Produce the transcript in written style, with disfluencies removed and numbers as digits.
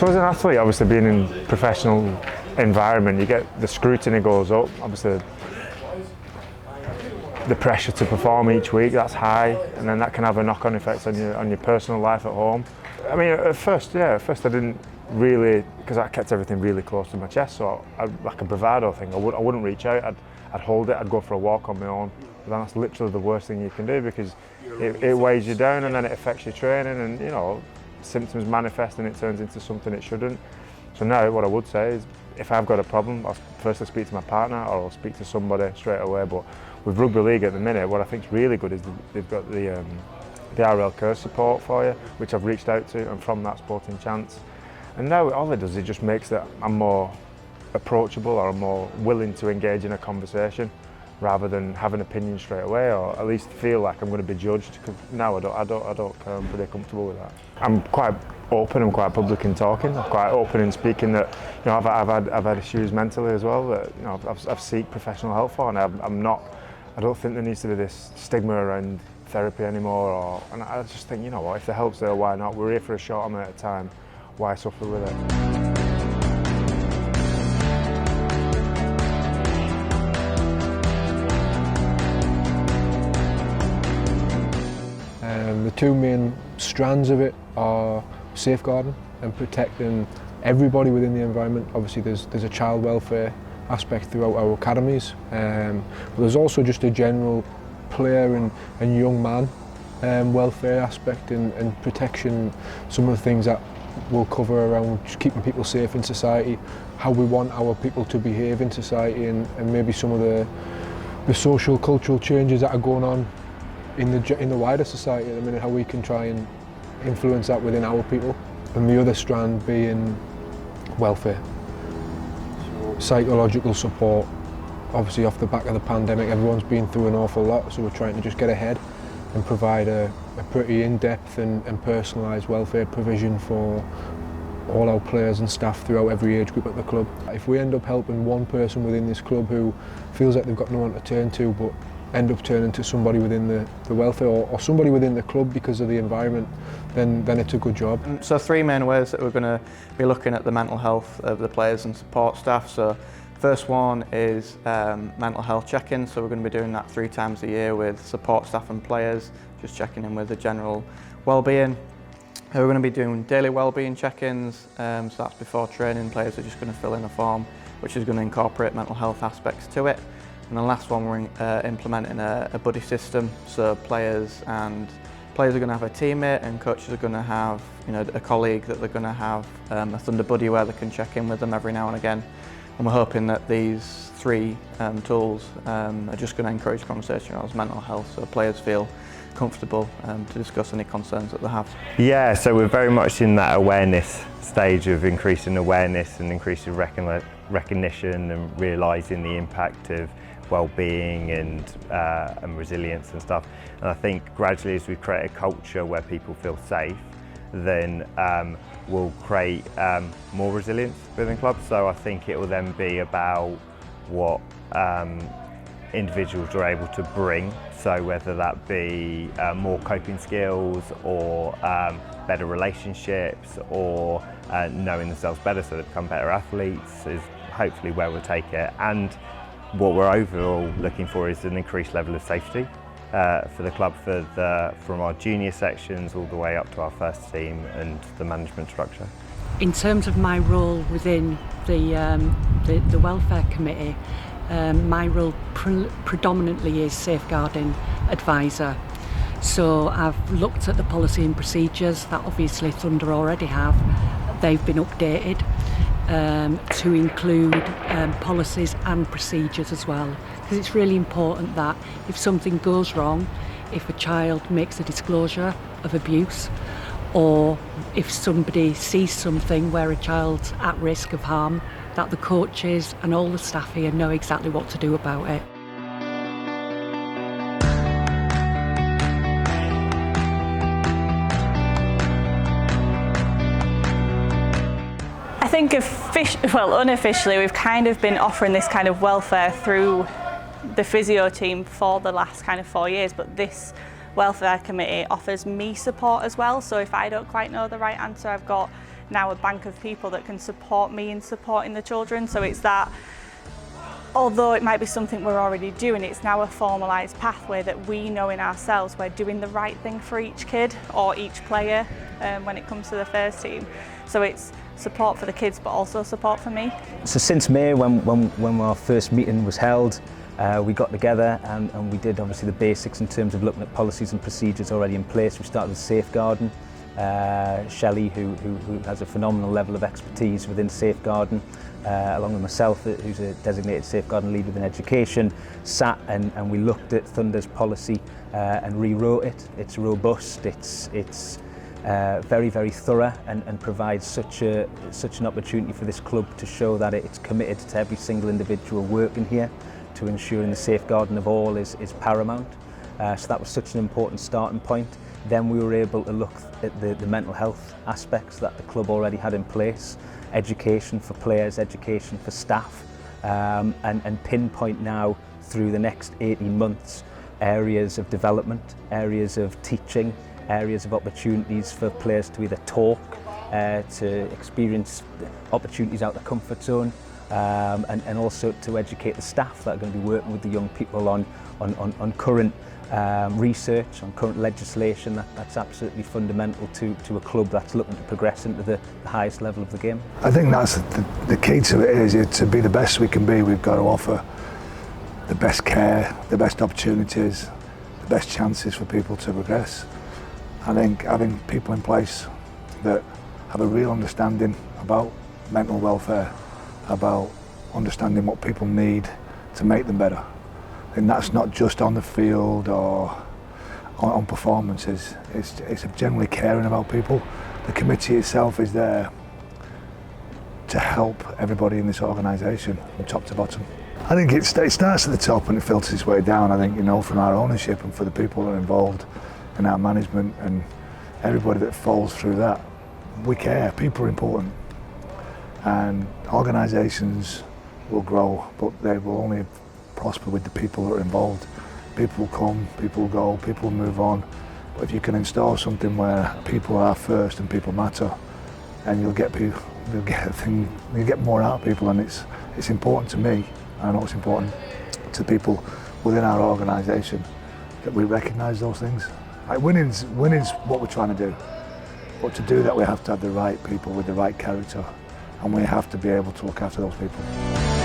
So as an athlete, obviously being in a professional environment, you get the scrutiny goes up. Obviously, the pressure to perform each week, that's high, and then that can have a knock-on effect on your personal life at home. I mean, at first I didn't really, because I kept everything really close to my chest, so like a bravado thing, I wouldn't reach out, I'd hold it, I'd go for a walk on my own. But then that's literally the worst thing you can do, because it weighs you down and then it affects your training, and you know, symptoms manifest and it turns into something it shouldn't. So now what I would say is, if I've got a problem, I'll firstly speak to my partner or I'll speak to somebody straight away. But with rugby league at the minute, what I think is really good is they've got the RL Care support for you, which I've reached out to, and from that Sporting Chance. And now all it does, it just makes that I'm more approachable, or I'm more willing to engage in a conversation rather than have an opinion straight away, or at least feel like I'm going to be judged. Because now I don't I'm pretty comfortable with that. I'm quite open, I'm quite public in talking. I'm quite open in speaking that, you know, I've had issues mentally as well that, you know, I've seek professional help for, and I don't think there needs to be this stigma around therapy anymore. And I just think, you know what, if the help's there, why not? We're here for a short amount of time. Why suffer with it? The two main strands of it are safeguarding and protecting everybody within the environment. Obviously there's a child welfare aspect throughout our academies, but there's also just a general player and young man welfare aspect and protection. Some of the things that we'll cover around just keeping people safe in society, how we want our people to behave in society, and maybe some of the social cultural changes that are going on in the wider society at the minute, how we can try and influence that within our people. And the other strand being welfare, psychological support. Obviously off the back of the pandemic, everyone's been through an awful lot, so we're trying to just get ahead and provide a pretty in-depth and personalised welfare provision for all our players and staff throughout every age group at the club. If we end up helping one person within this club who feels like they've got no one to turn to, but end up turning to somebody within the welfare or somebody within the club because of the environment, then it's a good job. So three main ways that we're going to be looking at the mental health of the players and support staff. So first one is mental health check-in. So we're going to be doing that 3 times a year with support staff and players, just checking in with the general well-being. We're going to be doing daily well-being check-ins, so that's before training. Players are just going to fill in a form which is going to incorporate mental health aspects to it. And the last one, we're implementing a buddy system, so players are going to have a teammate, and coaches are going to have, you know, a colleague that they're going to have a Thunder buddy where they can check in with them every now and again. And we're hoping that these 3 tools are just going to encourage conversation around mental health, so players feel comfortable to discuss any concerns that they have. Yeah, so we're very much in that awareness stage of increasing awareness and increasing recognition and realising the impact of well-being and resilience and stuff. And I think gradually, as we create a culture where people feel safe, then we'll create more resilience within clubs. So I think it will then be about what individuals are able to bring. So whether that be more coping skills or better relationships or knowing themselves better so they become better athletes is hopefully where we'll take it. And what we're overall looking for is an increased level of safety for the club, from our junior sections all the way up to our first team and the management structure. In terms of my role within the welfare committee, my role predominantly is safeguarding advisor. So I've looked at the policy and procedures that obviously Thunder already have. They've been updated to include policies and procedures as well, because it's really important that if something goes wrong, if a child makes a disclosure of abuse, or if somebody sees something where a child's at risk of harm, that the coaches and all the staff here know exactly what to do about it. I think unofficially we've kind of been offering this kind of welfare through the physio team for the last kind of 4 years, but this welfare committee offers me support as well. So if I don't quite know the right answer, I've got now a bank of people that can support me in supporting the children. So it's that, although it might be something we're already doing, it's now a formalised pathway that we know in ourselves we're doing the right thing for each kid or each player when it comes to the first team. So it's support for the kids but also support for me. So since May, when our first meeting was held, we got together and we did obviously the basics in terms of looking at policies and procedures already in place. We started with safeguarding. Shelley, who has a phenomenal level of expertise within safeguarding, along with myself, who's a designated safeguarding lead within education, sat and we looked at Thunder's policy and rewrote it. It's robust, it's very, very thorough and provides such an opportunity for this club to show that it's committed to every single individual working here, to ensuring the safeguarding of all is paramount. So that was such an important starting point. Then we were able to look at the mental health aspects that the club already had in place, education for players, education for staff, and pinpoint now through the next 18 months areas of development, areas of teaching, areas of opportunities for players to either talk, to experience opportunities out of the comfort zone, and also to educate the staff that are going to be working with the young people on current research, on current legislation. That's absolutely fundamental to a club that's looking to progress into the highest level of the game. I think that's the key to it, is to be the best we can be. We've got to offer the best care, the best opportunities, the best chances for people to progress. I think having people in place that have a real understanding about mental welfare, about understanding what people need to make them better. And that's not just on the field or on performances, it's generally caring about people. The committee itself is there to help everybody in this organisation from top to bottom. I think it starts at the top and it filters its way down. I think, from our ownership and for the people that are involved in our management and everybody that falls through that, we care. People are important, and organisations will grow, but they will only prosper with the people that are involved. People will come, people will go, people will move on. But if you can install something where people are first and people matter, and you'll get more out of people, and it's important to me. I know it's important to people within our organisation that we recognise those things. Like winning's what we're trying to do, but to do that we have to have the right people with the right character, and we have to be able to look after those people.